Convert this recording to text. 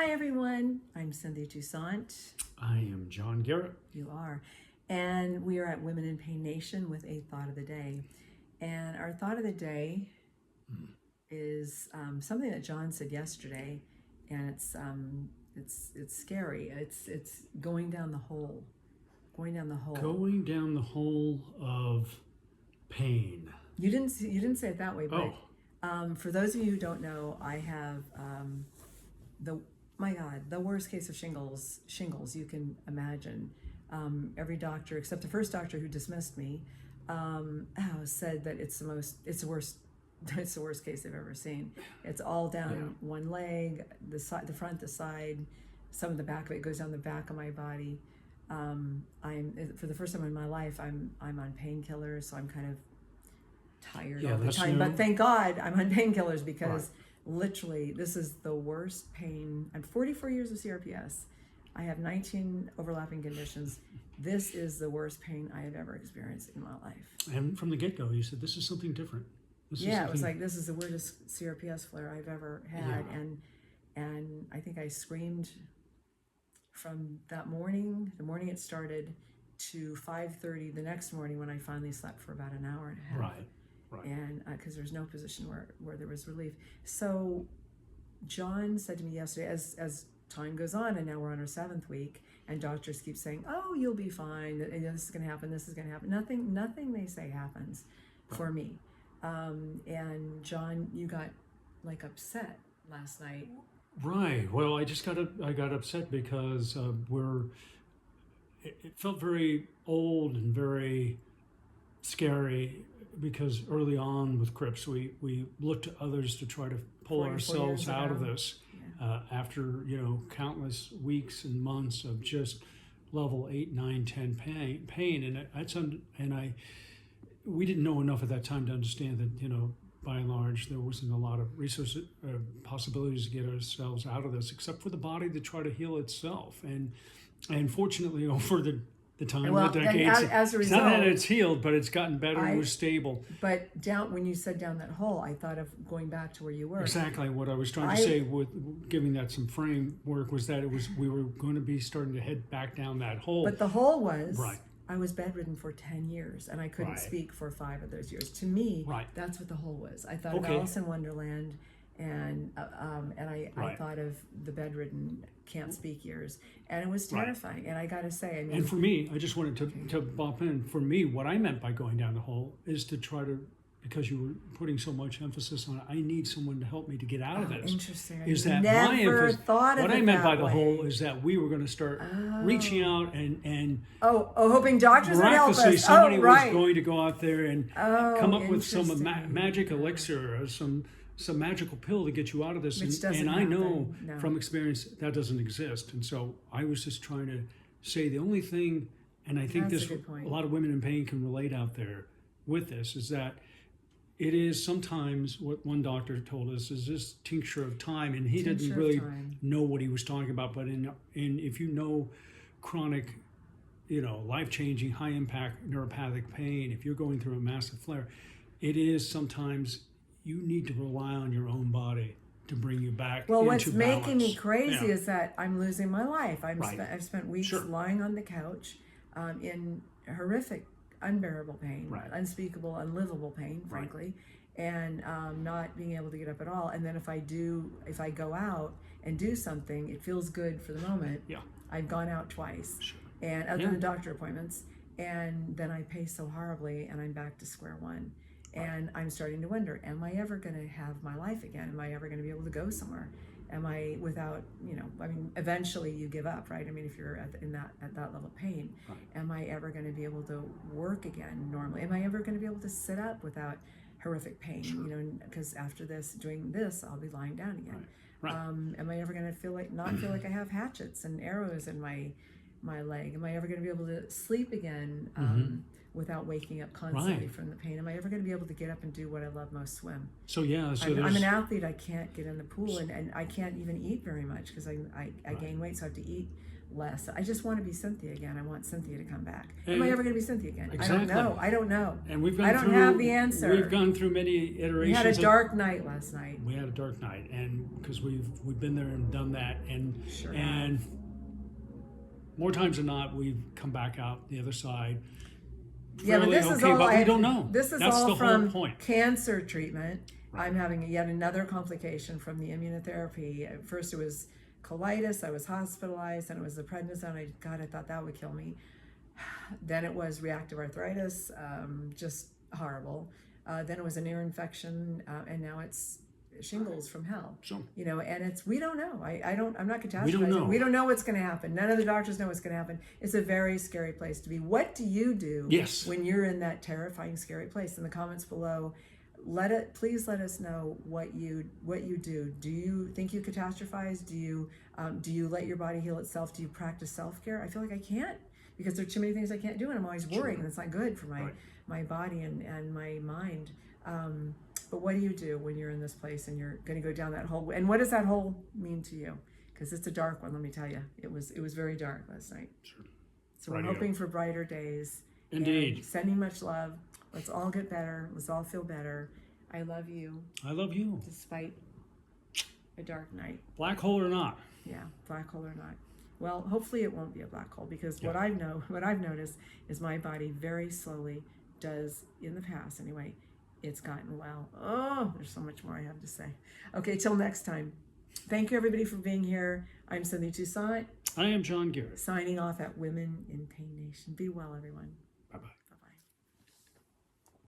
Hi everyone, I'm Cynthia Toussaint. I am John Garrett. You are. And we are at Women in Pain Nation with a thought of the day. And our thought of the day is something that John said yesterday, and it's scary. It's going down the hole. Going down the hole. Going down the hole of pain. You didn't say it that way, but for those of you who don't know, I have the worst case of shingles you can imagine. Every doctor except the first doctor who dismissed me said that it's the worst case they've ever seen. It's all down one leg, the front, the side, some of the back of it goes down the back of my body. For the first time in my life, I'm on painkillers, so I'm kind of tired all the time. But thank God I'm on painkillers because literally this is the worst pain. I'm 44 years of CRPS. I have 19 overlapping conditions. This is the worst pain I have ever experienced in my life. And from the get-go, you said this is something different. It was like, this is the weirdest CRPS flare I've ever had. And I think I screamed from that morning, the morning it started, to 5:30 the next morning when I finally slept for about an hour and a half. Right. And because there's no position where there was relief. So John said to me yesterday, as time goes on, and now we're on our 7th week, and doctors keep saying, "Oh, you'll be fine. And this is going to happen. This is going to happen." Nothing they say happens for me. And John, you got like upset last night. Right. Well, I got upset because it felt very old and very scary. Because early on with Crips, we looked to others to try to pull ourselves out of this after countless weeks and months of just level 8, 9, 10 pain, and we didn't know enough at that time to understand that by and large there wasn't a lot of resources, possibilities to get ourselves out of this, except for the body to try to heal itself, and fortunately over the time, the decades, as a result, it's not that it's healed, but it's gotten better and we're stable. But when you said down that hole, I thought of going back to where you were. Exactly what I was trying to say with giving that some framework was that we were going to be starting to head back down that hole. But the hole was, I was bedridden for 10 years and I couldn't speak for 5 of those years. To me, that's what the hole was. I thought of Alice in Wonderland, and I thought of the bedridden, can't speak years, and it was terrifying. And I got to say, and for me, I just wanted to bump in. For me, what I meant by going down the hole is to try to, because you were putting so much emphasis on it, I need someone to help me to get out of this. Interesting. Is that never my emphasis? Thought of what it I meant by that the way. hole is that we were going to start reaching out and hoping doctors would help us. Somebody was going to go out there and come up with some magic elixir or some magical pill to get you out of this. And I know from experience that doesn't exist. And so I was just trying to say the only thing, and I think a lot of women in pain can relate out there with this, is that it is sometimes what one doctor told us is this tincture of time, and he didn't really know what he was talking about. But if you know chronic, life-changing, high-impact neuropathic pain, if you're going through a massive flare, it is sometimes you need to rely on your own body to bring you back into balance. What's making me crazy is that I'm losing my life. I've spent weeks lying on the couch in horrific, unbearable pain, unspeakable, unlivable pain, frankly, and not being able to get up at all. And then if I go out and do something, it feels good for the moment. I've gone out twice, and other than doctor appointments, and then I pay so horribly, and I'm back to square one. And I'm starting to wonder, am I ever going to have my life again? Am I ever going to be able to go somewhere? Am I without, eventually you give up, right? If you're at that level of pain, am I ever going to be able to work again normally? Am I ever going to be able to sit up without horrific pain? Because after doing this, I'll be lying down again. Am I ever going to not feel like I have hatchets and arrows in my leg? Am I ever going to be able to sleep again without waking up constantly from the pain? Am I ever going to be able to get up and do what I love most, swim? So yeah, I'm an athlete. I can't get in the pool, and I can't even eat very much because I gain weight, so I have to eat less. I just want to be Cynthia again. I want Cynthia to come back. Am I ever going to be Cynthia again? Exactly. I don't know. And I don't have the answer. We've gone through many iterations. We had a dark night last night. We had a dark night, and because we've been there and done that, and more times than not, we've come back out the other side. Yeah, but this is all. But we don't know. This is That's all the from whole point. Cancer treatment. Right. I'm having yet another complication from the immunotherapy. At first, it was colitis. I was hospitalized, and it was the prednisone. I thought that would kill me. Then it was reactive arthritis, just horrible. Then it was an ear infection, and now it's shingles from hell. Sure. And we don't know. I'm not catastrophizing. We don't know. We don't know what's going to happen. None of the doctors know what's going to happen. It's a very scary place to be. What do you do when you're in that terrifying, scary place? In the comments below, please let us know what you do. Do you think you catastrophize? Do you let your body heal itself? Do you practice self-care? I feel like I can't, because there are too many things I can't do, and I'm always worrying, and it's not good for my body and my mind. But what do you do when you're in this place and you're going to go down that hole? And what does that hole mean to you? Because it's a dark one, let me tell you. It was very dark last night. Sure. So we're hoping for brighter days. Indeed. And sending much love. Let's all get better. Let's all feel better. I love you. I love you. Despite a dark night. Black hole or not. Yeah, black hole or not. Well, hopefully it won't be a black hole, because what I've noticed is my body very slowly does, in the past anyway, it's gotten well. Oh, there's so much more I have to say. Okay, till next time. Thank you, everybody, for being here. I'm Cynthia Toussaint. I am John Garrett. Signing off at Women in Pain Nation. Be well, everyone. Bye-bye.